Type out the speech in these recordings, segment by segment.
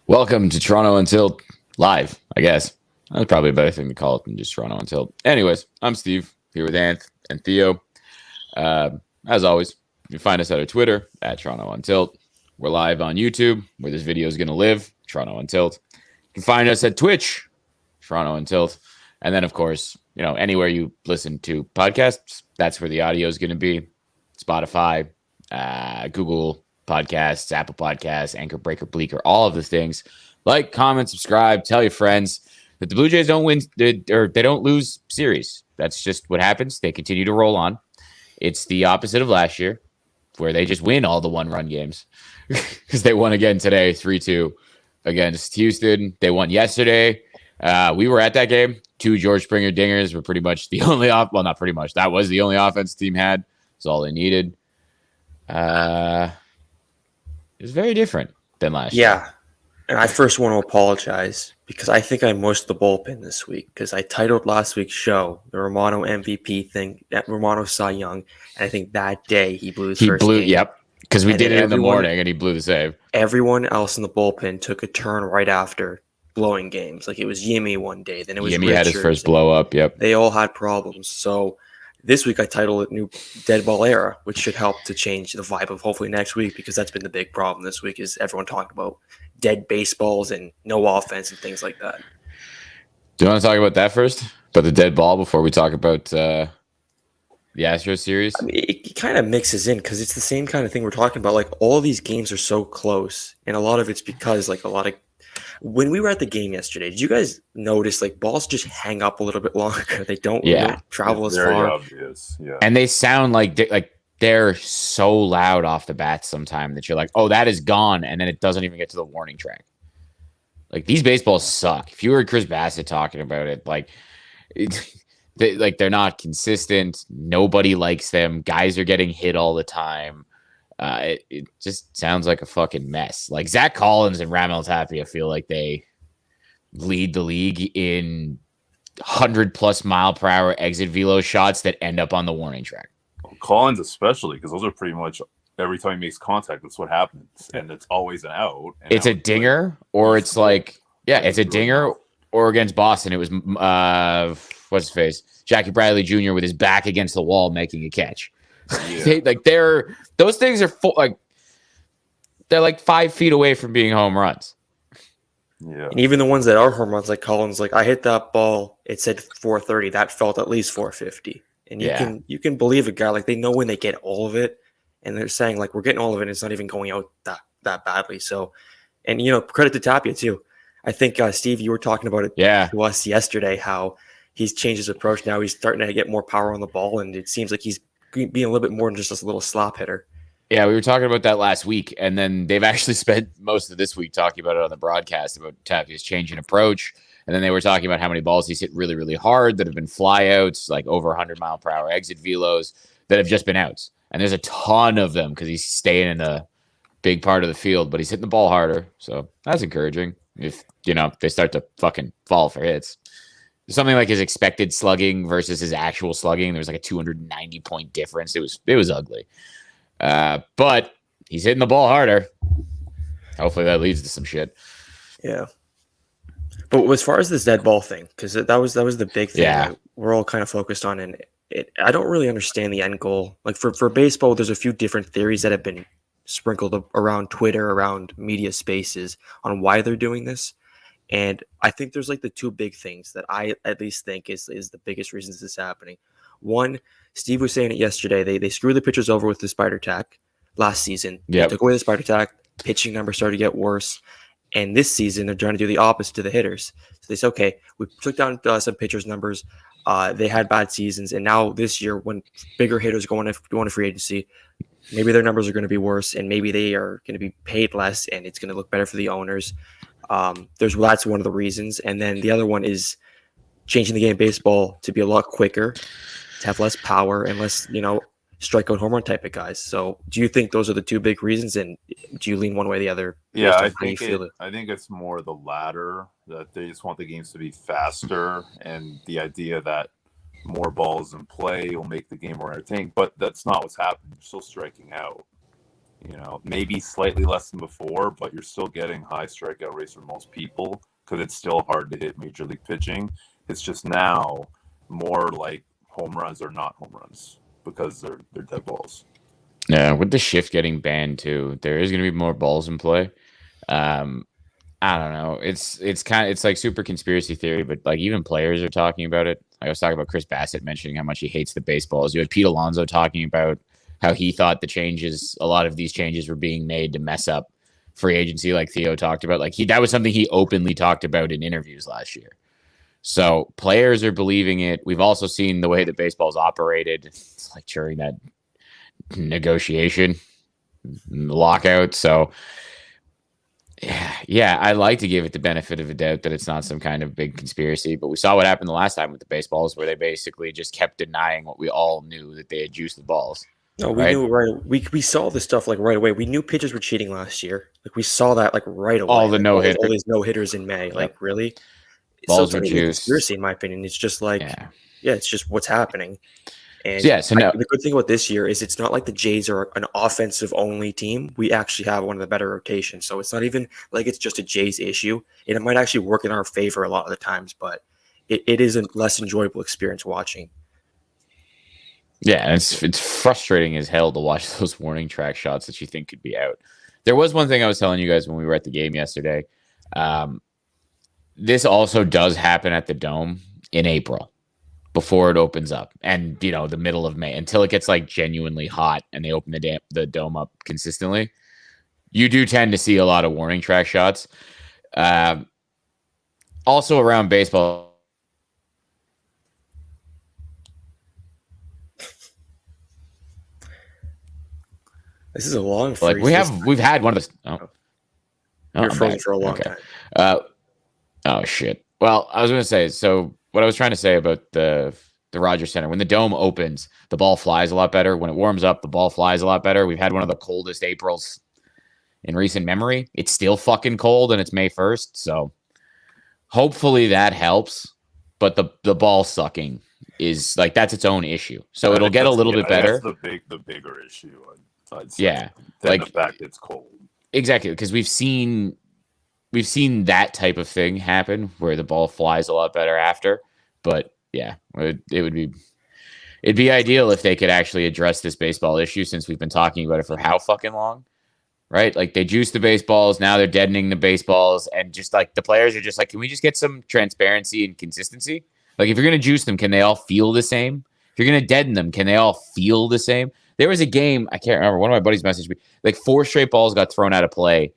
Welcome to Toronto Until Live, I guess. That's probably a better thing to call it than just Toronto Until. Anyways, I'm Steve, here with Anth and Theo. As always, you can find us at our Twitter, at Toronto Untilt. We're live on YouTube, where this video is going to live, Toronto Untilt. You can find us at Twitch, Toronto Untilt. And then, of course, anywhere you listen to podcasts, that's where the audio is going to be. Spotify, Google Podcasts, Apple Podcasts, Anchor, Breaker, Bleaker, all of the things. Like, comment, subscribe, tell your friends that the Blue Jays don't win or they don't lose series. That's just what happens. They continue to roll on. It's the opposite of last year, where they just win all the one-run games because they won again today, 3-2 against Houston. They won yesterday. We were at that game. 2 George Springer dingers were pretty much the only not pretty much. That was the only offense the team had. That's all they needed. It was very different than last year. Yeah, and I first want to apologize because I think I mushed the bullpen this week because I titled last week's show the Romano MVP thing, that Romano Cy Young, and I think that day he blew his first game. Yep, because we did it in the morning and he blew the save. Everyone else in the bullpen took a turn right after blowing games. Like it was Yimmy one day, then it was Yimmy Richards, had his first blow up. Yep, they all had problems. So this week I titled it New Dead Ball Era, which should help to change the vibe of hopefully next week, because that's been the big problem this week is everyone talking about dead baseballs and no offense and things like that. Do you want to talk about that first? About the dead ball before we talk about the Astros series? I mean, it kind of mixes in because it's the same kind of thing we're talking about. Like all of these games are so close, and a lot of it's because like a lot of when we were at the game yesterday, did you guys notice like balls just hang up a little bit longer? They don't travel as very far. Obvious. Yeah. And they sound like they're so loud off the bat sometimes that you're like, oh, that is gone, and then it doesn't even get to the warning track. Like these baseballs suck. If you heard Chris Bassett talking about it, they're not consistent. Nobody likes them. Guys are getting hit all the time. It just sounds like a fucking mess. Like Zach Collins and Ramel Tapia feel like they lead the league in 100+ mile per hour exit velo shots that end up on the warning track. Collins especially, because those are pretty much every time he makes contact, that's what happens, and it's always an out. It's a dinger, or it's like it's a dinger, or against Boston, it was what's his face, Jackie Bradley Jr. with his back against the wall making a catch. Yeah. Those things are full, they're like 5 feet away from being home runs. Yeah, and even the ones that are home runs, like Collins, like I hit that ball, it said 430. That felt at least 450. And you can believe a guy, like they know when they get all of it, and they're saying like we're getting all of it, and it's not even going out that badly. So, and credit to Tapia too. I think Steve, you were talking about it to us yesterday, how he's changed his approach. Now he's starting to get more power on the ball, and it seems like he's being a little bit more than just a little slop hitter. Yeah, we were talking about that last week, and then they've actually spent most of this week talking about it on the broadcast about Tapia's change in approach. And then they were talking about how many balls he's hit really, really hard that have been flyouts, like over 100 mile per hour exit velos that have just been outs. And there's a ton of them because he's staying in a big part of the field, but he's hitting the ball harder. So that's encouraging if, they start to fucking fall for hits. Something like his expected slugging versus his actual slugging, there was like a 290-point difference. It was ugly. But he's hitting the ball harder. Hopefully that leads to some shit. Yeah. But as far as this dead ball thing, because that was the big thing that we're all kind of focused on, and I don't really understand the end goal. Like for baseball, there's a few different theories that have been sprinkled around Twitter, around media spaces on why they're doing this. And I think there's like the two big things that I at least think is the biggest reasons this is happening. One, Steve was saying it yesterday. They screwed the pitchers over with the spider tack last season. They took away the spider tack. Pitching numbers started to get worse. And this season, they're trying to do the opposite to the hitters. So they say, okay, we took down some pitchers' numbers. They had bad seasons. And now this year, when bigger hitters go on free agency, maybe their numbers are going to be worse, and maybe they are going to be paid less, and it's going to look better for the owners. That's one of the reasons. And then the other one is changing the game of baseball to be a lot quicker, to have less power and less, strikeout home run type of guys. So do you think those are the two big reasons, and do you lean one way or the other? Yeah, I think it's more the latter, that they just want the games to be faster, and the idea that more balls in play will make the game more entertaining. But that's not what's happening. You're still striking out. maybe slightly less than before, but you're still getting high strikeout rates for most people because it's still hard to hit major league pitching. It's just now more like home runs are not home runs because they're dead balls. Yeah, with the shift getting banned too, there is going to be more balls in play. I don't know. It's like super conspiracy theory, but like even players are talking about it. Like I was talking about Chris Bassett mentioning how much he hates the baseballs. You had Pete Alonso talking about how he thought a lot of these changes were being made to mess up free agency, like Theo talked about. Like that was something he openly talked about in interviews last year. So players are believing it. We've also seen the way that baseball's operated. It's like during that negotiation lockout. So yeah, I like to give it the benefit of the doubt that it's not some kind of big conspiracy, but we saw what happened the last time with the baseballs, where they basically just kept denying what we all knew, that they had juiced the balls. No, we knew right. We saw this stuff like right away. We knew pitchers were cheating last year. Like we saw that like right away. All the no-hitters. All these no-hitters in May. Like really, balls so were it's not even a juiced. conspiracy, in my opinion. It's just like it's just what's happening. And the good thing about this year is it's not like the Jays are an offensive-only team. We actually have one of the better rotations. So it's not even like it's just a Jays issue. And it might actually work in our favor a lot of the times, but it is a less enjoyable experience watching. Yeah, it's frustrating as hell to watch those warning track shots that you think could be out. There was one thing I was telling you guys when we were at the game yesterday. This also does happen at the Dome in April, before it opens up, and the middle of May, until it gets like genuinely hot and they open the dome up consistently. You do tend to see a lot of warning track shots. Also around baseball, this is a long like we've had one of the. You're frozen for a long time. Oh shit. Well, I was going to say, so what I was trying to say about the Rogers Center, when the dome opens, the ball flies a lot better. When it warms up, the ball flies a lot better. We've had one of the coldest Aprils in recent memory. It's still fucking cold, and it's May 1st, so hopefully that helps. But the ball sucking is like, that's its own issue. So it'll get a little bit better. That's the bigger issue. I'd say. Yeah, than the fact it's cold. Exactly, because we've seen that type of thing happen where the ball flies a lot better after. But yeah, it'd be ideal if they could actually address this baseball issue, since we've been talking about it for how fucking long, right? Like they juiced the baseballs, now they're deadening the baseballs, and just like the players are just like, can we just get some transparency and consistency? Like if you're gonna juice them, can they all feel the same? If you're gonna deaden them, can they all feel the same? There was a game, I can't remember, one of my buddies messaged me, like 4 straight balls got thrown out of play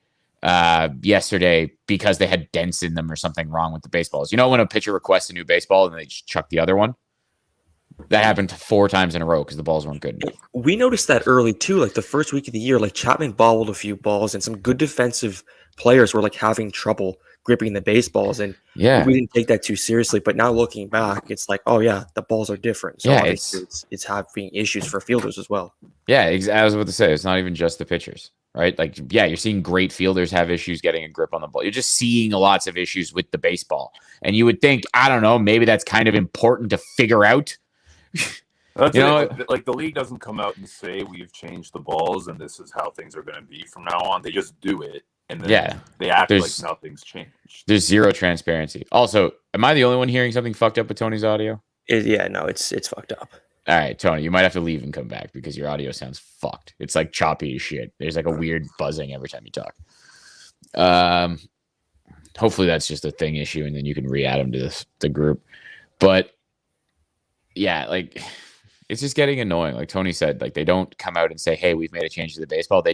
yesterday because they had dents in them or something wrong with the baseballs. You know when a pitcher requests a new baseball and they just chuck the other one? That happened 4 times in a row because the balls weren't good enough. We noticed that early too, like the first week of the year, like Chapman bobbled a few balls and some good defensive players were like having trouble gripping the baseballs, and we didn't take that too seriously. But now looking back, it's like, oh yeah, the balls are different. So it's having issues for fielders as well. Yeah, I was about to say, it's not even just the pitchers, right? Like, yeah, you're seeing great fielders have issues getting a grip on the ball. You're just seeing lots of issues with the baseball. And you would think, I don't know, maybe that's kind of important to figure out. Like the league doesn't come out and say we've changed the balls and this is how things are going to be from now on. They just do it, and then they act like nothing's changed. There's zero transparency. Also, am I the only one hearing something fucked up with Tony's audio? It's fucked up. All right, Tony, you might have to leave and come back because your audio sounds fucked. It's like choppy as shit. There's like a weird buzzing every time you talk. Hopefully that's just a thing issue, and then you can re-add them to the group. But yeah, like it's just getting annoying. Like Tony said, like they don't come out and say, "Hey, we've made a change to the baseball." They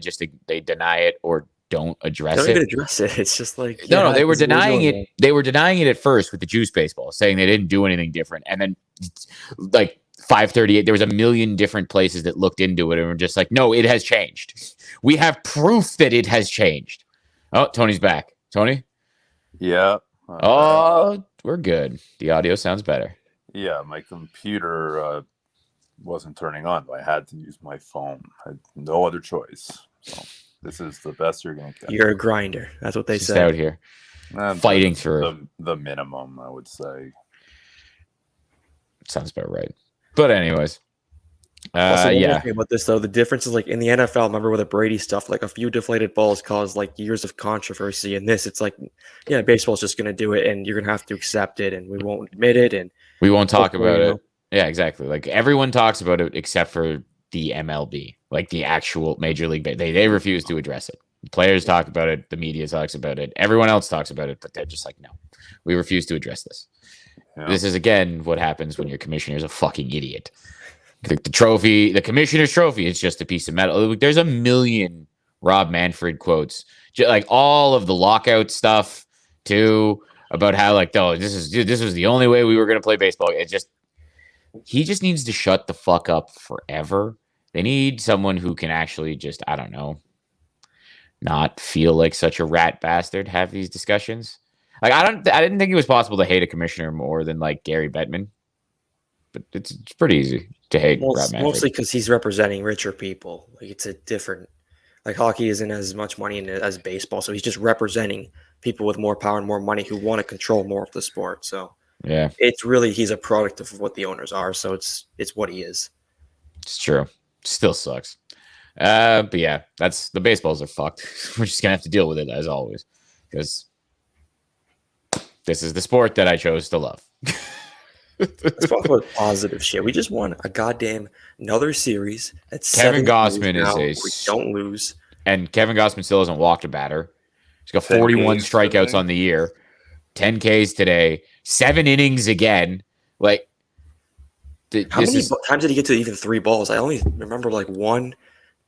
deny it or don't address it. Don't even address it. It's just like no, they were denying it. They were denying it at first with the juice baseball, saying they didn't do anything different, and then like 538, there was a million different places that looked into it and were just like, "No, it has changed. We have proof that it has changed." Oh, Tony's back. Tony? Yeah. Oh, we're good. The audio sounds better. Yeah, my computer wasn't turning on, but I had to use my phone. I had no other choice. So this is the best you're going to get. You're a grinder. That's what they just say. Out here. Fighting through. The minimum, I would say. Sounds about right. But anyways, Also, one more Yeah, thing about this though, the difference is like in the NFL. Remember with the Brady stuff, like a few deflated balls caused like years of controversy. In this, it's like, yeah, baseball's just going to do it, and you're going to have to accept it, and we won't admit it, and we won't talk hopefully, about it. Yeah, exactly. Like everyone talks about it except for the MLB, like the actual Major League. They refuse to address it. The players talk about it. The media talks about it. Everyone else talks about it, but they're just like, no, we refuse to address this. Yeah. This is again what happens when your commissioner is a fucking idiot. The trophy, the commissioner's trophy, is just a piece of metal. There's a million Rob Manfred quotes, like all of the lockout stuff too, about how like, oh, this was the only way we were going to play baseball. He just needs to shut the fuck up forever. They need someone who can actually just, I don't know, not feel like such a rat bastard. Have these discussions. Like I didn't think it was possible to hate a commissioner more than like Gary Bettman, but it's pretty easy to hate Rob Manfred. Mostly because he's representing richer people. Like it's a different, like hockey isn't as much money in it as baseball, so he's just representing people with more power and more money who want to control more of the sport. So yeah, it's really he's a product of what the owners are. So it's what he is. It's true. Still sucks. But yeah, that's the baseballs are fucked. We're just gonna have to deal with it as always because this is the sport that I chose to love. Let's talk about positive shit. We just won a goddamn another series. That's Kevin Gausman is we don't lose, and Kevin Gausman still hasn't walked a batter. He's got 41 strikeouts on the year, 10 Ks today, 7 innings again. Like, how many times did he get to even 3 balls? I only remember like one.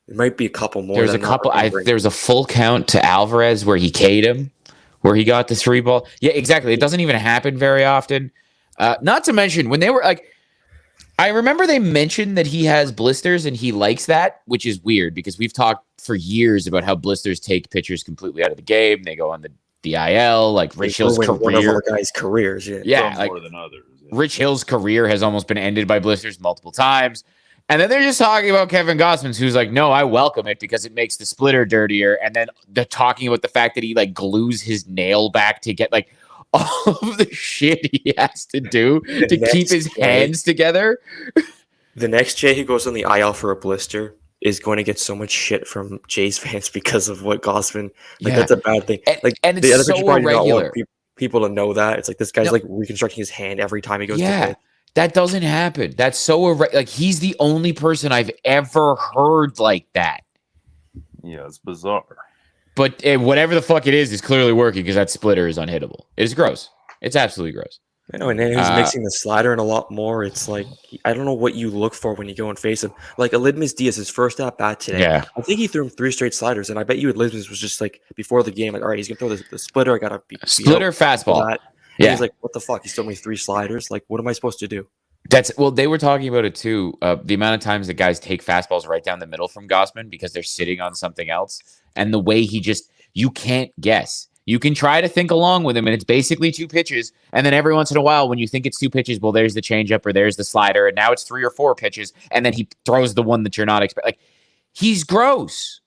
It might be a couple more. There's a couple. There's a full count to Alvarez where he K'd him, where he got the 3 ball. Yeah, exactly. It doesn't even happen very often. Not to mention when they were like, I remember they mentioned that he has blisters and he likes that, which is weird because we've talked for years about how blisters take pitchers completely out of the game. They go on the IL, like Rich Hill's career. One of our guys' careers, yeah, like more than others. Yeah. Rich Hill's career has almost been ended by blisters multiple times. And then they're just talking about Kevin Gausman, who's like, no, I welcome it because it makes the splitter dirtier. And then they're talking about the fact that he like glues his nail back to get like all of the shit he has to do to keep his hands together. The next Jay who goes on the IL for a blister is going to get so much shit from Jays fans because of what Gausman. Like that's a bad thing. And it's the other so irregular. People to know that it's like this guy's like reconstructing his hand every time he goes to pitch. That doesn't happen. That's so like he's the only person I've ever heard like that. Yeah, it's bizarre. But whatever the fuck it is clearly working because that splitter is unhittable. It's gross. It's absolutely gross. I know, and then he's mixing the slider in a lot more. It's like I don't know what you look for when you go and face him. Like Elidmus Diaz, his first at bat today. Yeah. I think he threw him 3 straight sliders, and I bet you Elidmus was just like before the game, like, all right, he's gonna throw the splitter. I gotta be splitter fastball. Yeah. He's like, what the fuck? He's throwing me 3 sliders. Like, what am I supposed to do? They were talking about it too. The amount of times that guys take fastballs right down the middle from Gausman because they're sitting on something else, and the way you can't guess. You can try to think along with him, and it's basically 2 pitches. And then every once in a while, when you think it's 2 pitches, well, there's the changeup or there's the slider, and now it's 3 or 4 pitches, and then he throws the one that you're not expecting. Like, he's gross.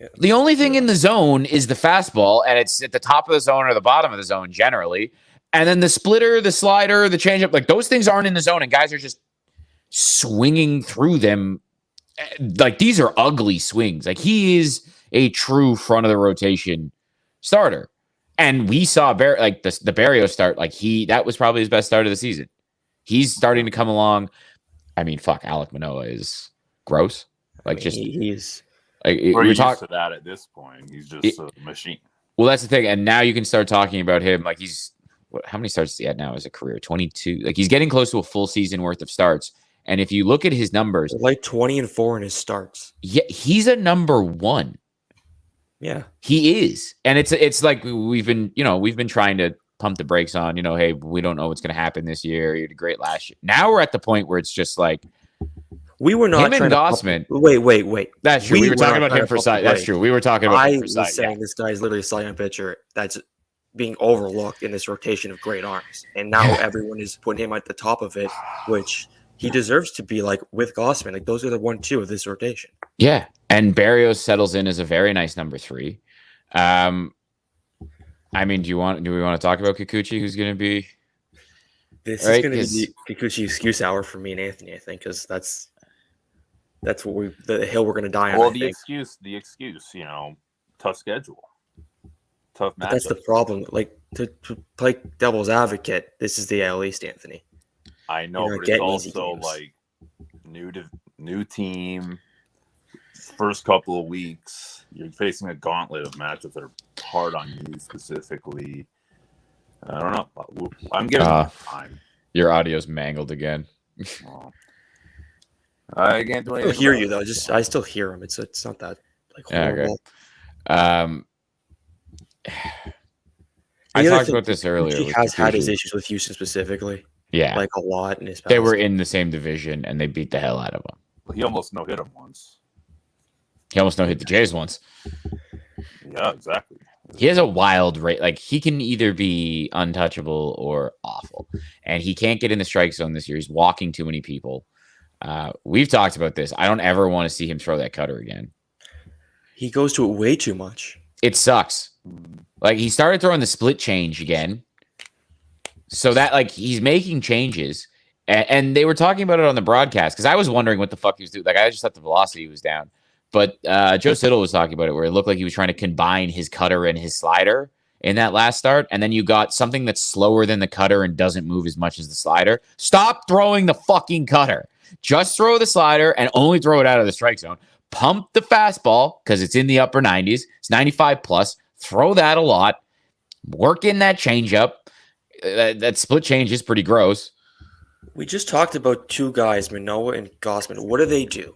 Yeah. The only thing in the zone is the fastball, and it's at the top of the zone or the bottom of the zone generally. And then the splitter, the slider, the changeup, like those things aren't in the zone, and guys are just swinging through them. Like, these are ugly swings. Like, he is a true front of the rotation starter. And we saw the Barrios start, like that was probably his best start of the season. He's starting to come along. I mean, fuck, Alek Manoah is gross. Like, he's we're used to that at this point. He's just a machine. Well, that's the thing. And now you can start talking about him. Like, how many starts is he at now as a career? 22. Like, he's getting close to a full season worth of starts. And if you look at his numbers, like 20-4 in his starts. Yeah, he's a number 1. Yeah, he is. And it's like we've been trying to pump the brakes on, hey, we don't know what's going to happen this year. You did great last year. Now we're at the point where it's just like we were not him and Gausman. Wait. That's true. We were talking about him for sight. That's true. We were talking about him for sight. I was saying this guy's literally a Cy Young pitcher that's being overlooked in this rotation of great arms. And now everyone is putting him at the top of it, which he deserves to be like with Gausman. Like, those are the 1-2 of this rotation. Yeah. And Barrios settles in as a very nice number 3. I mean, do we want to talk about Kikuchi, who's going to be? This is going to be the Kikuchi excuse hour for me and Anthony, I think, because that's That's what the hill we're going to die on. Well, I think. the excuse, tough schedule, tough But that's the matchups. problem. Like to play devil's advocate, this is the AL East, Anthony. I know, You're not but it's getting easy also games. like new team. First couple of weeks, you're facing a gauntlet of matchups that are hard on you specifically. I don't know. I'm giving time. Your audio's mangled again. Well, I can't do I anything. still hear you though. I still hear him. It's not that like horrible. Okay. I talked about this earlier. He has had his issues with Houston specifically. Yeah, like a lot in his past. They were in the same division and they beat the hell out of him. He almost no-hit him once. He almost no-hit the Jays once. Yeah, exactly. He has a wild rate. Like, he can either be untouchable or awful. And he can't get in the strike zone this year. He's walking too many people. We've talked about this. I don't ever want to see him throw that cutter again. He goes to it way too much. It sucks. Like, he started throwing the split change again. So that, like, he's making changes. And they were talking about it on the broadcast because I was wondering what the fuck he was doing. Like, I just thought the velocity was down. But Joe Siddle was talking about it where it looked like he was trying to combine his cutter and his slider in that last start. And then you got something that's slower than the cutter and doesn't move as much as the slider. Stop throwing the fucking cutter. Just throw the slider and only throw it out of the strike zone. Pump the fastball because it's in the upper 90s. It's 95 plus. Throw that a lot. Work in that changeup. That split change is pretty gross. We just talked about two guys, Manoah and Gossman. What do?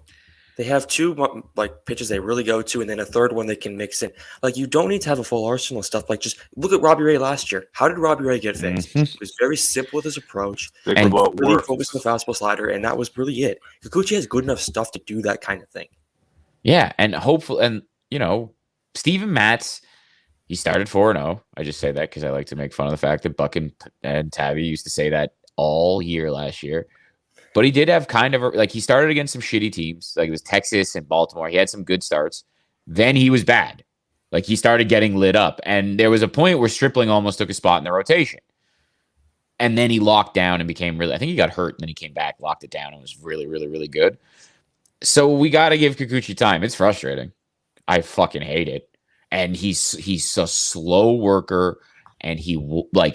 They have two like pitches they really go to, and then a third one they can mix in. Like, you don't need to have a full arsenal of stuff. Like, just look at Robbie Ray last year. How did Robbie Ray get fixed? Mm-hmm. It was very simple with his approach. And really focused on the fastball slider, and that was really it. Kikuchi has good enough stuff to do that kind of thing. Yeah, and hopefully, and Steven Matz, he started 4-0. I just say that because I like to make fun of the fact that Buck and Tabby used to say that all year last year. But he did have kind of he started against some shitty teams. Like, it was Texas and Baltimore. He had some good starts. Then he was bad. Like, he started getting lit up. And there was a point where Stripling almost took a spot in the rotation. And then he locked down and became I think he got hurt, and then he came back, locked it down, and was really, really, really good. So we got to give Kikuchi time. It's frustrating. I fucking hate it. And he's a slow worker. And he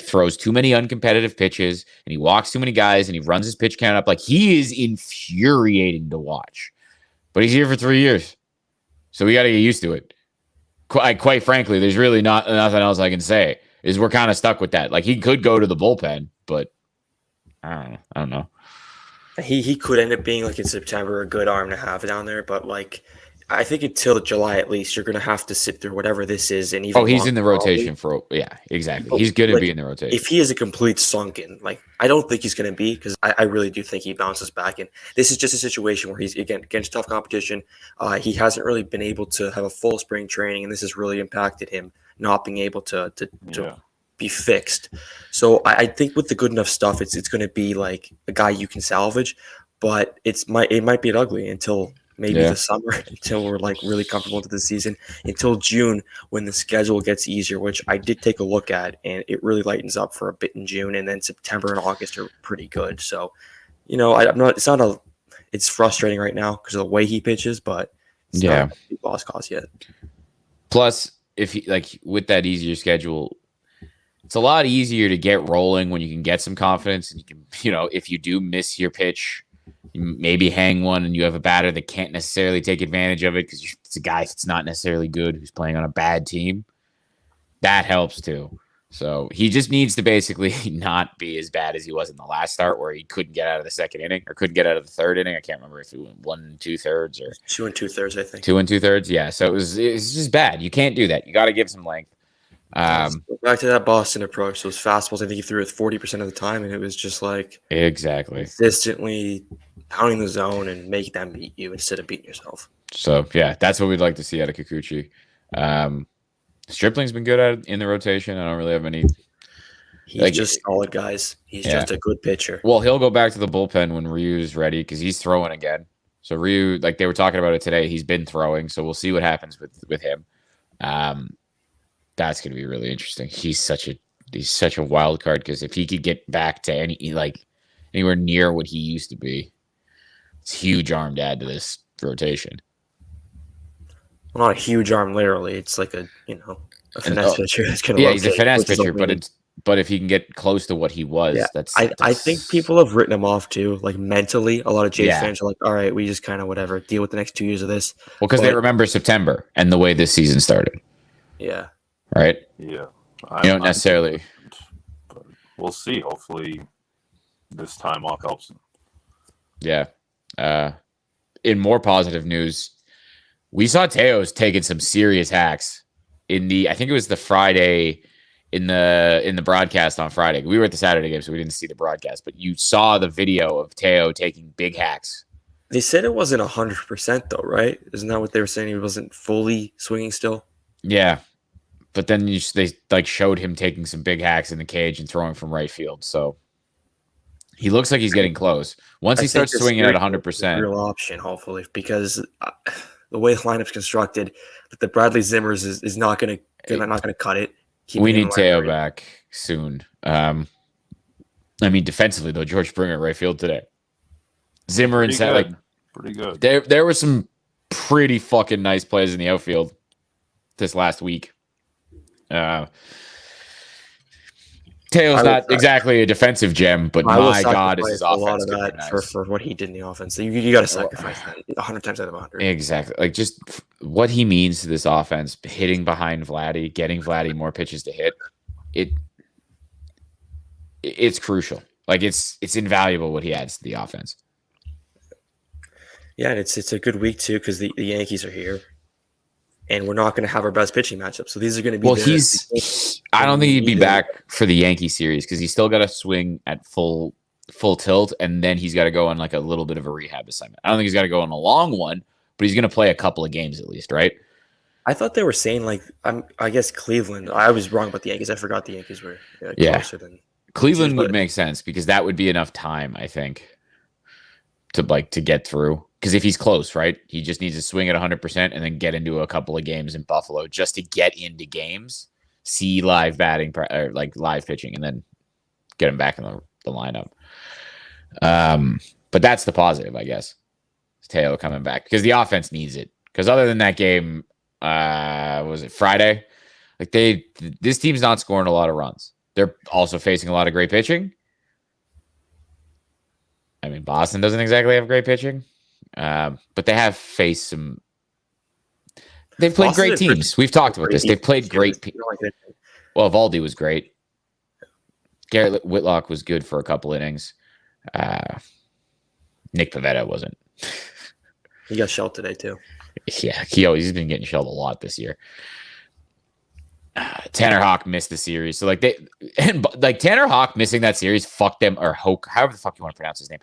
throws too many uncompetitive pitches, and he walks too many guys, and he runs his pitch count up. Like, he is infuriating to watch. But he's here for 3 years, so we got to get used to it. Quite frankly, there's really nothing else I can say. Is we're kind of stuck with that. Like, he could go to the bullpen, but I don't know. He could end up being, like, in September, a good arm to have down there, but like, I think until July at least, you're going to have to sit through whatever this is. And even he's in the rotation exactly. He's going to be in the rotation. If he is a complete sunken, like, I don't think he's going to be, because I really do think he bounces back. And this is just a situation where he's, again, against tough competition. He hasn't really been able to have a full spring training, and this has really impacted him not being able to be fixed. So I think with the good enough stuff, it's going to be like a guy you can salvage, but it might be ugly until maybe the summer, until we're like really comfortable into the season, until June when the schedule gets easier, which I did take a look at, and it really lightens up for a bit in June, and then September and August are pretty good. So, it's frustrating right now because of the way he pitches, but it's not a lost cause yet. Plus, if he, with that easier schedule, it's a lot easier to get rolling when you can get some confidence, and you can, if you do miss your pitch, you maybe hang one, and you have a batter that can't necessarily take advantage of it because it's a guy that's not necessarily good who's playing on a bad team. That helps too. So he just needs to basically not be as bad as he was in the last start, where he couldn't get out of the second inning or couldn't get out of the third inning. I can't remember if he went 1 2/3 or 2 2/3, I think. 2 2/3. Yeah. So it was just bad. You can't do that. You got to give some length. Back to that Boston approach, those fastballs, I think he threw it 40% of the time, and it was just like exactly consistently pounding the zone and make them beat you instead of beating yourself. So yeah, that's what we'd like to see out of Kikuchi. Stripling's been good at it in the rotation. I don't really have any. He's just solid, guys. He's just a good pitcher. Well, he'll go back to the bullpen when Ryu's ready because he's throwing again. So Ryu, they were talking about it today, he's been throwing. So we'll see what happens with him. That's going to be really interesting. He's such a wild card because if he could get back to anywhere near what he used to be, it's a huge arm to add to this rotation. Well, not a huge arm, literally. It's like a finesse pitcher that's going to yeah, he's a finesse pitcher, but if he can get close to what he was, I think people have written him off too. Like mentally, a lot of Jays fans are like, all right, we just kind of whatever, deal with the next 2 years of this. Well, because they remember September and the way this season started. Yeah. Right? Yeah. You don't necessarily. But we'll see. Hopefully this time off helps him. Yeah. In more positive news, we saw Teos taking some serious hacks I think it was the Friday in the broadcast on Friday. We were at the Saturday game, so we didn't see the broadcast, but you saw the video of Teo taking big hacks. They said it wasn't 100% though, right? Isn't that what they were saying? He wasn't fully swinging still? Yeah. But then they like showed him taking some big hacks in the cage and throwing from right field. So he looks like he's getting close. Once he starts swinging at 100%. Real option, hopefully, because the way the lineup's constructed, the Bradley Zimmers is not going to cut it. We need Teo back soon. I mean, defensively though, George Springer at right field today. Zimmer and Set, pretty good. There were some pretty fucking nice plays in the outfield this last week. Teo's not exactly a defensive gem, but my God, is his offense. A lot of that for what he did in the offense. So you got to sacrifice that 100 times out of 100. Exactly. Like just what he means to this offense, hitting behind Vladdy, getting Vladdy more pitches to hit. It's crucial. Like it's invaluable what he adds to the offense. Yeah, and it's a good week too because the Yankees are here. And we're not going to have our best pitching matchup. So these are going to be. Well, I don't think he'd be back for the Yankee series because he's still got to swing at full tilt, and then he's got to go on like a little bit of a rehab assignment. I don't think he's got to go on a long one, but he's going to play a couple of games at least, right? I thought they were saying like I guess Cleveland. I was wrong about the Yankees. I forgot the Yankees were closer than Cleveland would make sense because that would be enough time, I think, to get through. Because if he's close, right, he just needs to swing at 100% and then get into a couple of games in Buffalo just to get into games, see live batting or like live pitching, and then get him back in the lineup. But that's the positive, I guess. Teo coming back because the offense needs it. Because other than that game, was it Friday? Like this team's not scoring a lot of runs. They're also facing a lot of great pitching. I mean, Boston doesn't exactly have great pitching. But they have faced some. They've played great teams. We've talked about this. They've played great people. Well, Valdi was great. Garrett Whitlock was good for a couple innings. Nick Pivetta wasn't. He got shelled today too. Yeah, he's been getting shelled a lot this year. Tanner Houck missed the series, so Tanner Houck missing that series fucked them, or Hoke, however the fuck you want to pronounce his name.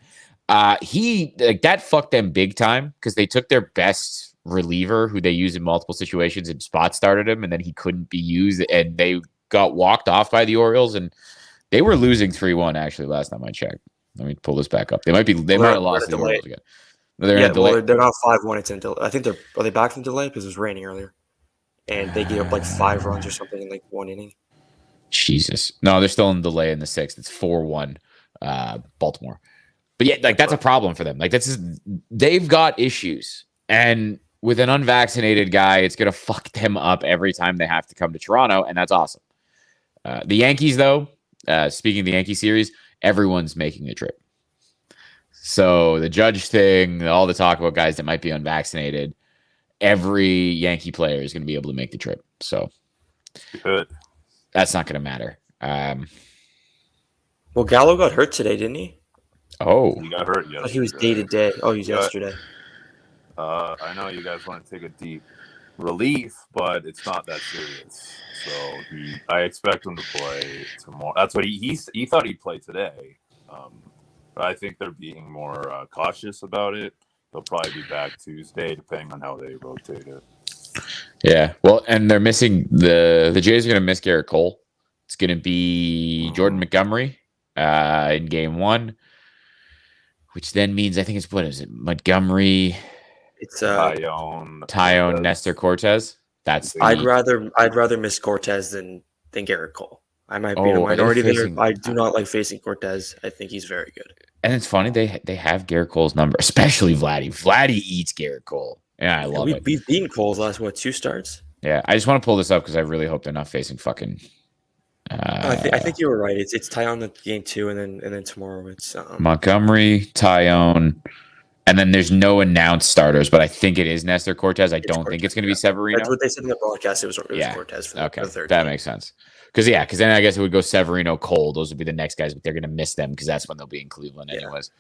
That fucked them big time because they took their best reliever who they use in multiple situations and spot started him, and then he couldn't be used, and they got walked off by the Orioles, and they were losing 3-1 actually last time I checked. Let me pull this back up. They might have lost the Orioles again. They're not 5-1. It's in delay. I think are they back from delay because it was raining earlier, and they gave up like 5 runs or something in like one inning. Jesus, no, they're still in delay in the 6th. It's 4-1, Baltimore. But yeah, like that's a problem for them. Like they've got issues, and with an unvaccinated guy, it's gonna fuck them up every time they have to come to Toronto, and that's awesome. The Yankees, though, speaking of the Yankee series, everyone's making the trip. So the Judge thing, all the talk about guys that might be unvaccinated, every Yankee player is going to be able to make the trip. So good. That's not going to matter. Well, Gallo got hurt today, didn't he? Oh, he got hurt yesterday. He was day to day. Oh, he was yesterday. I know you guys want to take a deep relief, but it's not that serious. So I expect him to play tomorrow. That's what he thought he'd play today. But I think they're being more cautious about it. They'll probably be back Tuesday, depending on how they rotate it. Yeah, well, and they're missing the Jays are going to miss Garrett Cole. It's going to be Jordan Montgomery in game 1, which then means I think it's what is it? Montgomery. It's Tyone, Nestor Cortez. I'd rather miss Cortez than Garrett Cole. I might be in a minority there. I do not like facing Cortez. I think he's very good. And it's funny they have Garrett Cole's number, especially Vladdy. Vladdy eats Garrett Cole. Yeah, I love it. We've beaten Cole's last 2 starts. Yeah, I just want to pull this up because I really hope they're not facing fucking. I think you were right. It's Tyon at game 2, and then tomorrow it's Montgomery, Tyone, and then there's no announced starters, but I think it is Nestor Cortez. I don't think it's going to be Severino. That's what they said in the broadcast. It was Cortez for the third. That makes sense. Because then I guess it would go Severino, Cole. Those would be the next guys, but they're going to miss them because that's when they'll be in Cleveland anyways.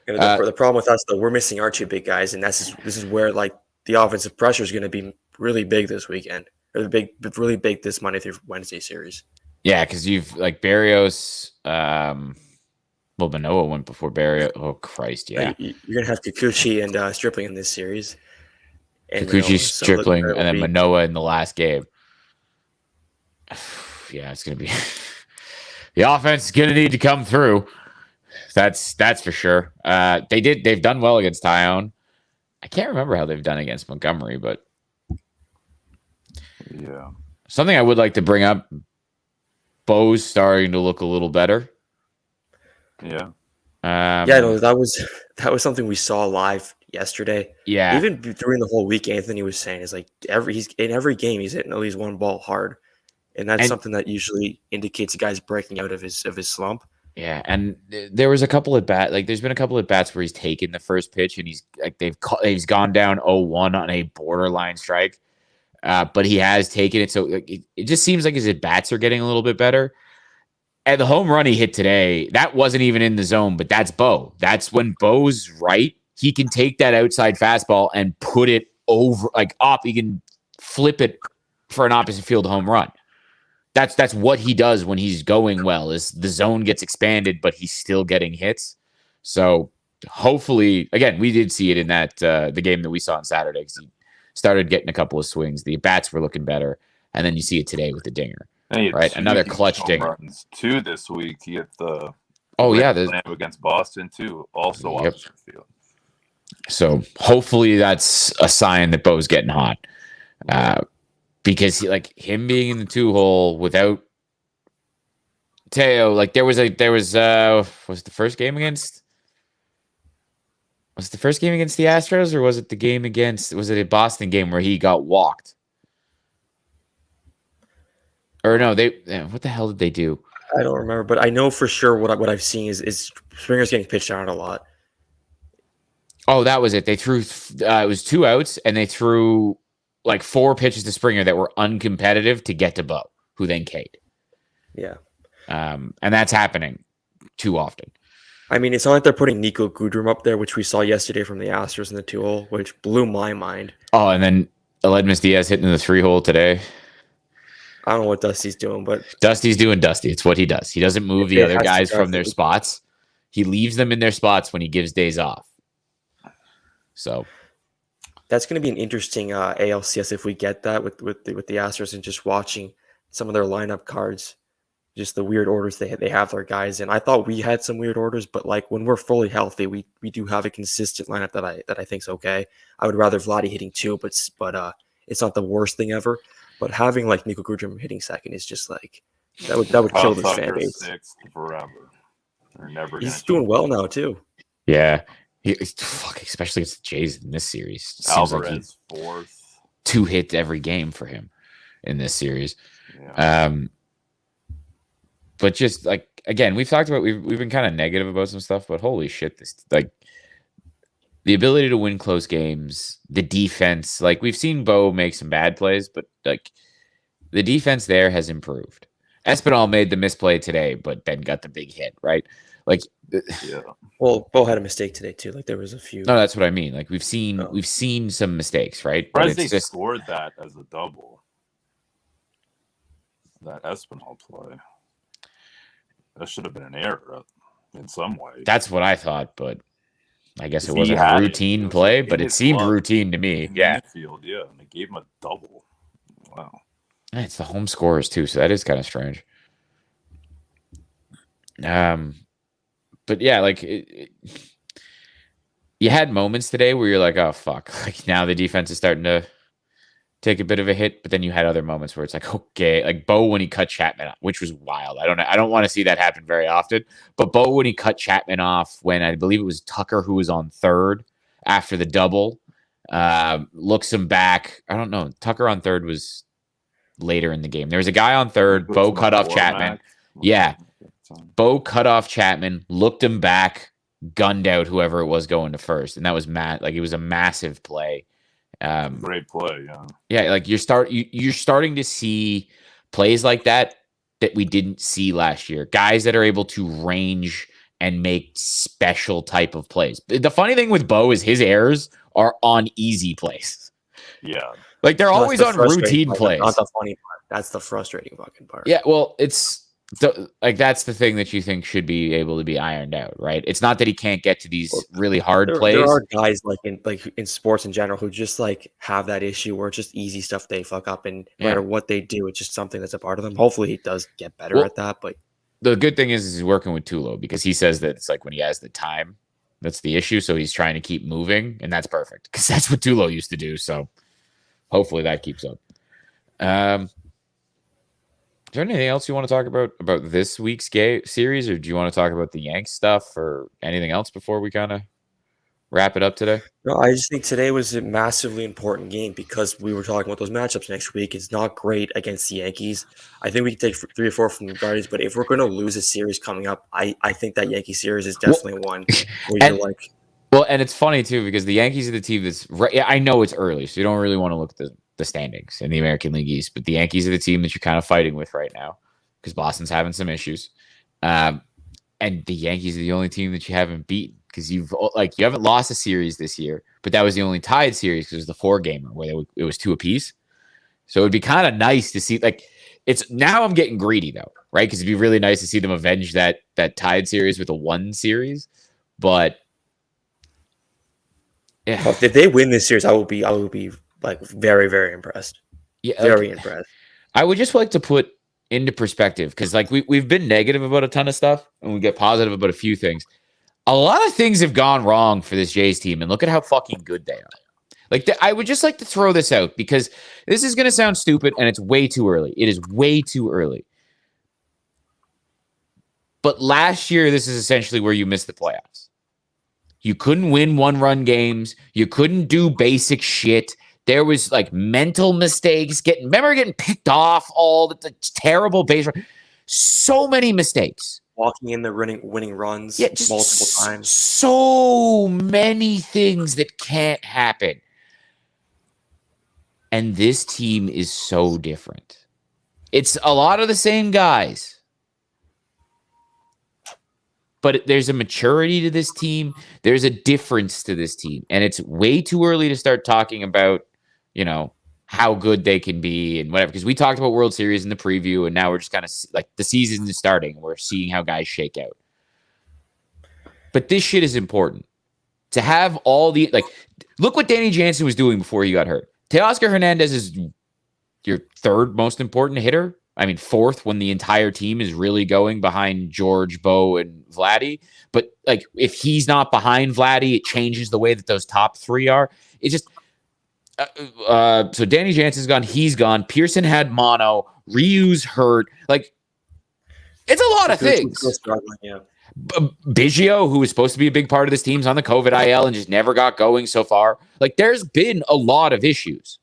The problem with us, though, we're missing our 2 big guys, and this is where like the offensive pressure is going to be really big this weekend, or really big this Monday through Wednesday series. Yeah, because you've like Barrios. Manoah went before Barrios. Oh Christ, yeah. You're going to have Kikuchi and Stripling in this series. And Kikuchi, Stripling, and then Manoah in the last game. Yeah, it's going to be the offense is going to need to come through. That's for sure. They've done well against Tyone. I can't remember how they've done against Montgomery, but yeah, something I would like to bring up. Bo's starting to look a little better. Yeah. No, that was something we saw live yesterday. Yeah. Even during the whole week, Anthony was saying is like he's in every game he's hitting at least one ball hard. And that's something that usually indicates a guy's breaking out of his slump. Yeah, and there was a couple of there's been a couple of bats where he's taken the first pitch and he's gone down 0-1 on a borderline strike. But he has taken it. So it just seems like his at-bats are getting a little bit better. And the home run he hit today, that wasn't even in the zone, but that's Bo. That's when Bo's right. He can take that outside fastball and put it over, he can flip it for an opposite field home run. That's what he does when he's going well, is the zone gets expanded, but he's still getting hits. So hopefully, again, we did see it in that the game that we saw on Saturday, because he started getting a couple of swings. The bats were looking better, and then you see it today with the dinger, right? Another clutch dinger. 2 this week. He hit the against Boston too, also opposite field. So hopefully that's a sign that Bo's getting hot. Because him being in the 2-hole without Teo, was it the first game against the Astros, or was it a Boston game where he got walked? Or no, what the hell did they do? I don't remember, but I know for sure what I've seen is Springer's getting pitched out a lot. Oh, that was it. They threw it was 2 outs, and they threw 4 pitches to Springer that were uncompetitive to get to Bo, who then K'd. Yeah. And that's happening too often. I mean, it's not like they're putting Nico Goodrum up there, which we saw yesterday from the Astros in the 2-hole, which blew my mind. Oh, and then Aledmus Diaz hitting the 3-hole today. I don't know what Dusty's doing, but Dusty's doing Dusty. It's what he does. He doesn't move the other guys from their spots. He leaves them in their spots when he gives days off. So that's going to be an interesting ALCS if we get that with the Astros, and just watching some of their lineup cards, just the weird orders they have their guys in. I thought we had some weird orders, but when we're fully healthy, we do have a consistent lineup that I think's okay. I would rather Vladdy hitting 2, but it's not the worst thing ever. But having Nico Goodrum hitting second is just that would kill this fan base. 6th forever. They're never. He's doing well now too. Yeah. Especially against the Jays in this series. Alvarez 4th. 2 hits every game for him in this series. Yeah. But just again, we've talked about we've been kind of negative about some stuff, but holy shit, this the ability to win close games, the defense, we've seen Bo make some bad plays, but the defense there has improved. Espinal made the misplay today, but then got the big hit, right? Yeah. Well, Bo had a mistake today too. There was a few. No, that's what I mean. We've seen some mistakes, right? But they scored that as a double. That Espinal play. That should have been an error in some way. That's what I thought, but I guess it wasn't a routine play, but it seemed routine to me. Yeah. Midfield, yeah, and they gave him a double. Wow. It's the home scorers too, so that is kind of strange. But yeah, you had moments today where you're like, oh fuck, now the defense is starting to take a bit of a hit, but then you had other moments where it's like, okay, like Bo when he cut Chapman off, which was wild. I don't want to see that happen very often, but Bo when he cut Chapman off when I believe it was Tucker who was on third after the double, looks him back. I don't know. Tucker on third was later in the game. There was a guy on third. Bo cut off Chapman. Yeah. Bo cut off Chapman, looked him back, gunned out whoever it was going to first. And that was like it was a massive play. Great play, yeah. Yeah, like you're starting to see plays like that we didn't see last year. Guys that are able to range and make special type of plays. The funny thing with Bo is his errors are on easy plays. Yeah. Like they're always on routine plays. Not the funny part. That's the frustrating fucking part. Yeah, well, that's the thing that you think should be able to be ironed out, right? It's not that he can't get to these really hard plays. There are guys like in sports in general who just like have that issue where it's just easy stuff they fuck up, and no matter what they do, it's just something that's a part of them. Hopefully, he does get better at that. But the good thing is he's working with Tulo because he says that it's like when he has the time, that's the issue. So he's trying to keep moving, and that's perfect because that's what Tulo used to do. So hopefully that keeps up. Is there anything else you want to talk about this week's series, or do you want to talk about the Yanks stuff or anything else before we kind of wrap it up today? No, I just think today was a massively important game because we were talking about those matchups next week. It's not great against the Yankees. I think we can take 3 or 4 from the Guardians, but if we're going to lose a series coming up, I think that Yankee series is definitely one where you're like. Well, and it's funny too because the Yankees are the team that's. I know it's early, so you don't really want to look at the standings in the American League East, but the Yankees are the team that you're kind of fighting with right now because Boston's having some issues, and the Yankees are the only team that you haven't beaten because you haven't lost a series this year, but that was the only tied series because it was the 4-gamer where it was 2 apiece. So it'd be kind of nice to see it's now I'm getting greedy though, right? Because it'd be really nice to see them avenge that tied series with a 1 series, but. Yeah. Well, if they win this series, I will be like very, very impressed. Yeah, very impressed. I would just like to put into perspective because we've been negative about a ton of stuff and we get positive about a few things. A lot of things have gone wrong for this Jays team, and look at how fucking good they are. I would just like to throw this out because this is going to sound stupid and it's way too early. It is way too early. But last year, this is essentially where you missed the playoffs. You couldn't win 1-run games. You couldn't do basic shit. There was mental mistakes. Remember getting picked off all the terrible base run. So many mistakes. Walking in the winning runs multiple times. So many things that can't happen. And this team is so different. It's a lot of the same guys. But there's a maturity to this team. There's a difference to this team. And it's way too early to start talking about, how good they can be and whatever. Because we talked about World Series in the preview, and now we're just kind of the season is starting. We're seeing how guys shake out. But this shit is important. To have all the, look what Danny Jansen was doing before he got hurt. Teoascar Hernandez is your 3rd most important hitter. I mean, 4th when the entire team is really going behind George, Bo, and Vladdy. But if he's not behind Vladdy, it changes the way that those top 3 are. It just so Danny Jansen's gone. He's gone. Pearson had mono. Ryu's hurt. It's a lot of things. Yeah. Biggio, who was supposed to be a big part of this team's on the COVID IL and just never got going so far. There's been a lot of issues,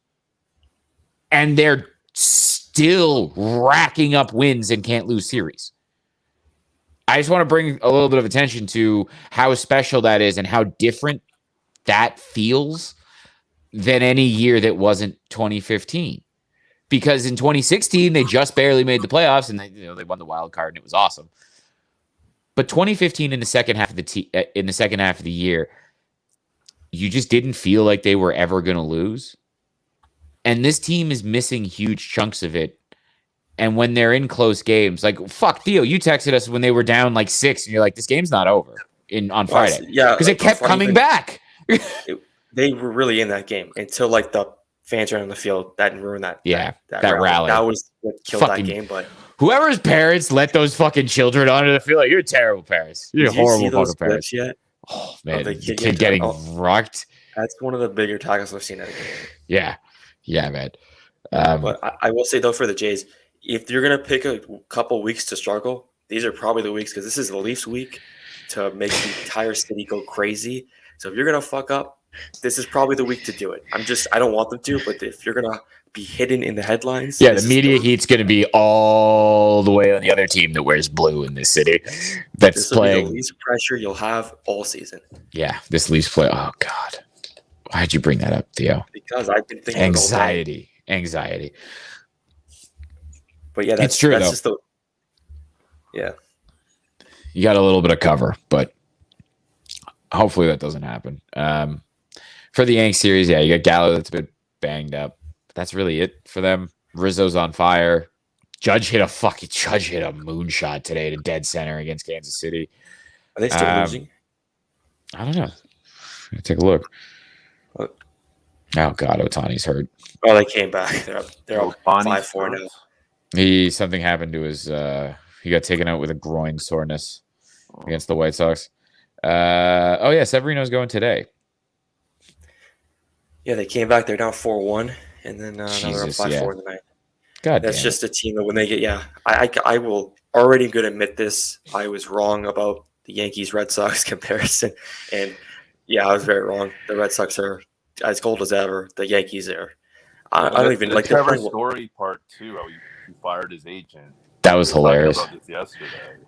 and they're still racking up wins and can't lose series. I just want to bring a little bit of attention to how special that is and how different that feels than any year that wasn't 2015. Because in 2016, they just barely made the playoffs and they won the wild card and it was awesome. But 2015 in the second half of the year, you just didn't feel like they were ever going to lose. And this team is missing huge chunks of it. And when they're in close games, fuck, Theo, you texted us when they were down 6, and you're like, this game's not over on Friday. Yeah. Because it kept coming back. They were really in that game until the fans ran on the field. That ruined that. Yeah, that rally. That was what killed that game. But whoever's parents let those fucking children onto the field, you're terrible parents. You're horrible fucking parents. Yet? Oh, man. The kid getting rocked. That's one of the bigger tackles I've seen at a game. Yeah. Yeah, man. But I will say, though, for the Jays, if you're going to pick a couple weeks to struggle, these are probably the weeks because this is the Leafs week to make the entire city go crazy. So if you're going to fuck up, this is probably the week to do it. I don't want them to, but if you're going to be hidden in the headlines. Yeah, the media heat's going to be all the way on the other team that wears blue in this city. That's playing. Be the least pressure you'll have all season. Yeah, this Leafs play. Oh, God. Why'd you bring that up, Theo? Because I've been thinking Anxiety. But yeah, it's true, that's though. just the. Yeah. You got a little bit of cover, but hopefully that doesn't happen. For the Yanks series, yeah, you got Gallo that's a bit banged up. That's really it for them. Rizzo's on fire. Judge hit a moonshot today to dead center against Kansas City. Are they still losing? I don't know. Take a look. What? Oh God, Otani's hurt. Oh, they came back. They're up 5-4 now. Something happened to his. He got taken out with a groin soreness against the White Sox. Severino's going today. Yeah, they came back. They're down 4-1, and then now they're up 5-4 in the night. God, that's just a team that when they get. Yeah, I will already going to admit this. I was wrong about the Yankees Red Sox comparison, and yeah, I was very wrong. The Red Sox are as cold as ever. The Yankees are. I don't even like the Trevor Story part 2. How he fired his agent. That was hilarious. About this yesterday.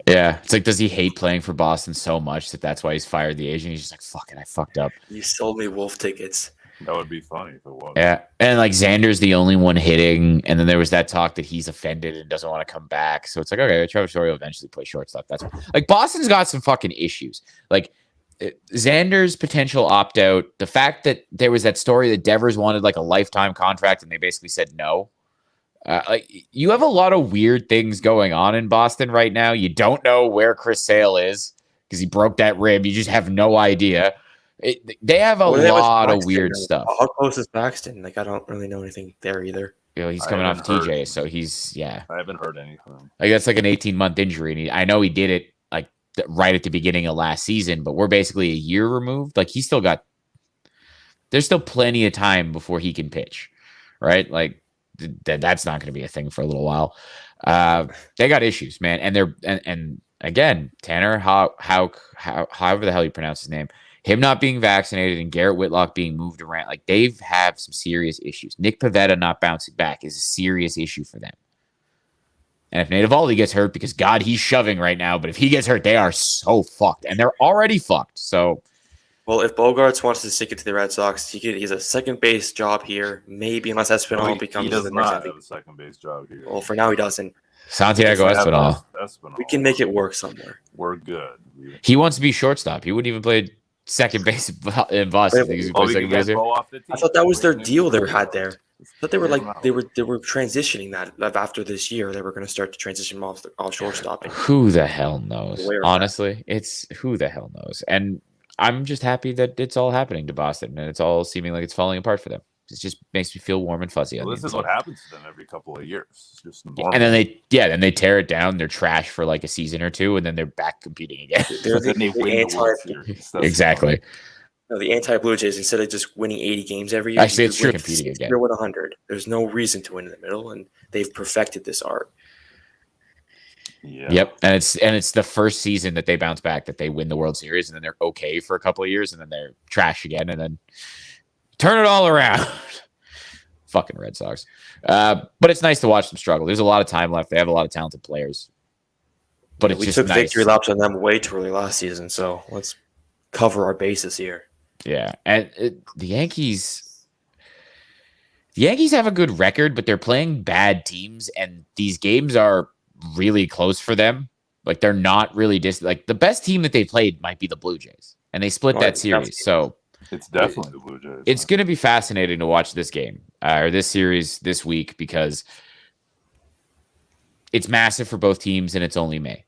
Yeah, it's like, does he hate playing for Boston so much that's why he's fired the agent? He's just like, fuck it, I fucked up. You sold me Wolf tickets. That would be funny if it was. Yeah, and like Xander's the only one hitting, and then there was that talk that he's offended and doesn't want to come back. So it's like, okay, Trevor Story will eventually play shortstop. That's like Boston's got some fucking issues. Like Xander's potential opt out, the fact that there was that story that Devers wanted like a lifetime contract and they basically said no. Like you have a lot of weird things going on in Boston right now. You don't know where Chris Sale is because he broke that rib. You just have no idea. They have a lot of weird stuff. How close is Paxton? Like I don't really know anything there either. You know, he's coming off TJ, so he's I haven't heard anything. Like that's like an 18-month injury, and I know he did it like right at the beginning of last season, but we're basically a year removed. Like there's still plenty of time before he can pitch, right? Like that's not going to be a thing for a little while. They got issues, man, and they're and again, Tanner, however the hell you pronounce his name. Him not being vaccinated and Garrett Whitlock being moved around, like they've have some serious issues. Nick Pivetta not bouncing back is a serious issue for them. And if Nate Eovaldi gets hurt, because God, he's shoving right now, but if he gets hurt, they are so fucked, and they're already fucked. So, well, if Bogarts wants to stick it to the Red Sox, he's a second base job here, maybe unless Espinal becomes he does the not have a second base job here. Well, for now he doesn't. Santiago Espinal. We can make it work somewhere. We're good. He wants to be shortstop. He wouldn't even play second base in Boston. I thought that was their deal they had there. I thought they were transitioning that after this year. They were going to start to transition off shortstop. Who the hell knows? Honestly, it's who the hell knows. And I'm just happy that it's all happening to Boston and it's all seeming like it's falling apart for them. It just makes me feel warm and fuzzy. Well, this is what happens to them every couple of years. It's just normal. And then they tear it down. They're trash for like a season or two, and then they're back competing again. Exactly. No, the anti-Blue Jays, instead of just winning 80 games every year, actually, it's true. Competing again. Win 100. There's no reason to win in the middle, and they've perfected this art. Yeah. Yep, and it's the first season that they bounce back, that they win the World Series, and then they're okay for a couple of years, and then they're trash again, and then turn it all around. Fucking Red Sox. But it's nice to watch them struggle. There's a lot of time left. They have a lot of talented players. But it's we just took nice. Victory laps on them way too early last season, so let's cover our bases here. Yeah, and the Yankees have a good record, but they're playing bad teams, and these games are really close for them. Like they're not really like the best team that they played might be the Blue Jays, and they split that series. So it's definitely the Blue Jays. It's going to be fascinating to watch this game or this series this week because it's massive for both teams, and it's only May.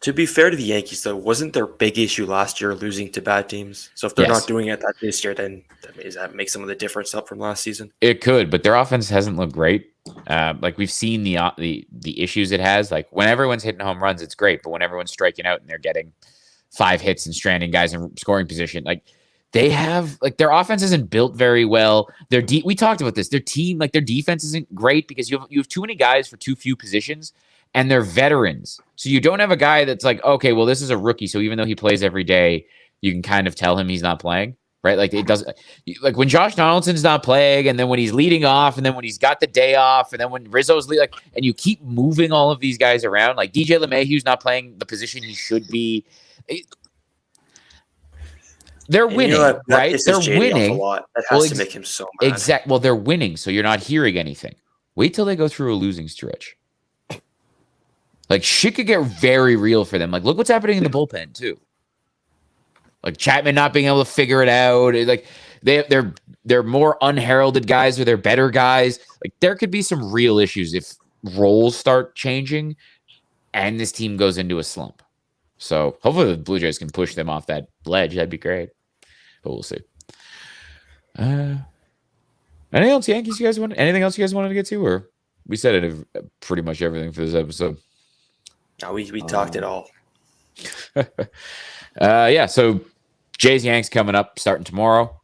To be fair to the Yankees, though, wasn't their big issue last year losing to bad teams? So if they're not doing it this year, then does that make some of the difference up from last season? It could, but their offense hasn't looked great. Like we've seen the issues it has. Like when everyone's hitting home runs, it's great, but when everyone's striking out and they're getting 5 hits and stranding guys in scoring position, like they have like their offense isn't built very well. We talked about this. Their team, like their defense isn't great because you have too many guys for too few positions, and they're veterans. So you don't have a guy that's like, okay, well, this is a rookie. So even though he plays every day, you can kind of tell him he's not playing, right? Like it doesn't like when Josh Donaldson's not playing, and then when he's leading off, and then when he's got the day off, and then when Rizzo's like, and you keep moving all of these guys around, like DJ LeMahieu's not playing the position he should be. They're winning, right? They're winning. That has to make him so mad. Exactly. Well, they're winning, so you're not hearing anything. Wait till they go through a losing stretch. Like shit could get very real for them. Like look what's happening in the bullpen too. Like Chapman not being able to figure it out. Like they're more unheralded guys or they're better guys. Like there could be some real issues if roles start changing and this team goes into a slump. So hopefully the Blue Jays can push them off that ledge. That'd be great. But we'll see. Anything else, Yankees? Anything else you guys wanted to get to, or we said it pretty much everything for this episode? No, we talked it all. Yeah. So Jays Yanks coming up, starting tomorrow.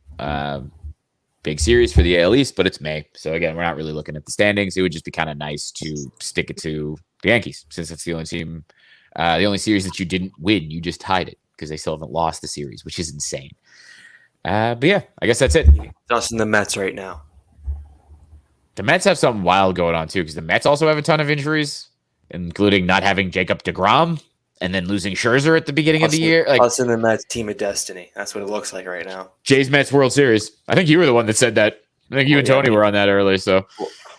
Big series for the AL East, but it's May. So again, we're not really looking at the standings. It would just be kind of nice to stick it to the Yankees since it's the only team. The only series that you didn't win, you just tied it because they still haven't lost the series, which is insane. But yeah, I guess that's it. Us and the Mets right now. The Mets have something wild going on too because the Mets also have a ton of injuries, including not having Jacob deGrom and then losing Scherzer at the beginning of the year. Like us and the Mets, team of destiny. That's what it looks like right now. Jays Mets World Series. I think you were the one that said that. I think you and Tony were on that earlier. So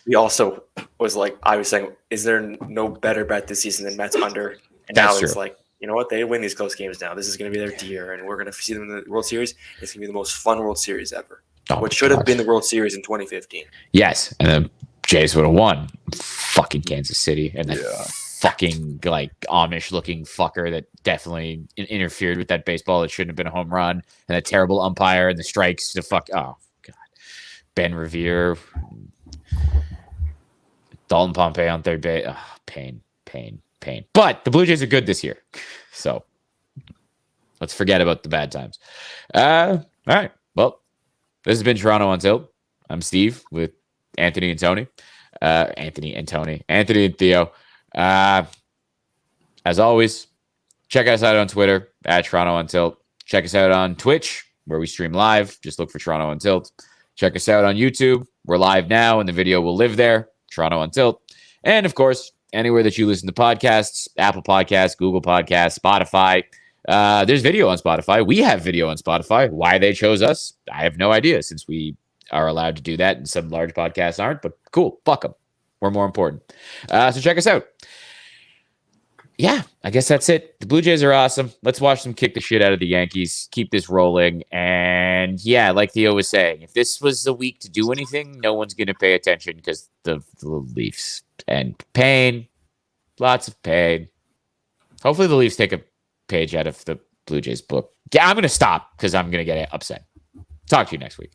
we also I was saying, is there no better bet this season than Mets under? And now it's like, you know what? They win these close games now. This is going to be their year, and we're going to see them in the World Series. It's going to be the most fun World Series ever. What should have been the World Series in 2015. Yes, and then Jays would have won. Fucking Kansas City and that fucking like Amish-looking fucker that definitely interfered with that baseball. It shouldn't have been a home run, and that terrible umpire and the strikes. Oh God, Ben Revere, Dalton Pompey on third base. Oh, pain. But the Blue Jays are good this year, so let's forget about the bad times. All right. Well, this has been Toronto on Tilt. I'm Steve with Anthony and Tony. Anthony and Theo. As always, check us out on Twitter at Toronto on Tilt. Check us out on Twitch where we stream live. Just look for Toronto on Tilt. Check us out on YouTube. We're live now, and the video will live there. Toronto on Tilt, and of course, anywhere that you listen to podcasts, Apple Podcasts, Google Podcasts, Spotify. There's video on Spotify. We have video on Spotify. Why they chose us, I have no idea, since we are allowed to do that and some large podcasts aren't, but cool. Fuck them. We're more important. So check us out. Yeah, I guess that's it. The Blue Jays are awesome. Let's watch them kick the shit out of the Yankees. Keep this rolling. And yeah, like Theo was saying, if this was the week to do anything, no one's going to pay attention because the Leafs and pain, lots of pain. Hopefully the Leafs take a page out of the Blue Jays book. Yeah, I'm going to stop because I'm going to get upset. Talk to you next week.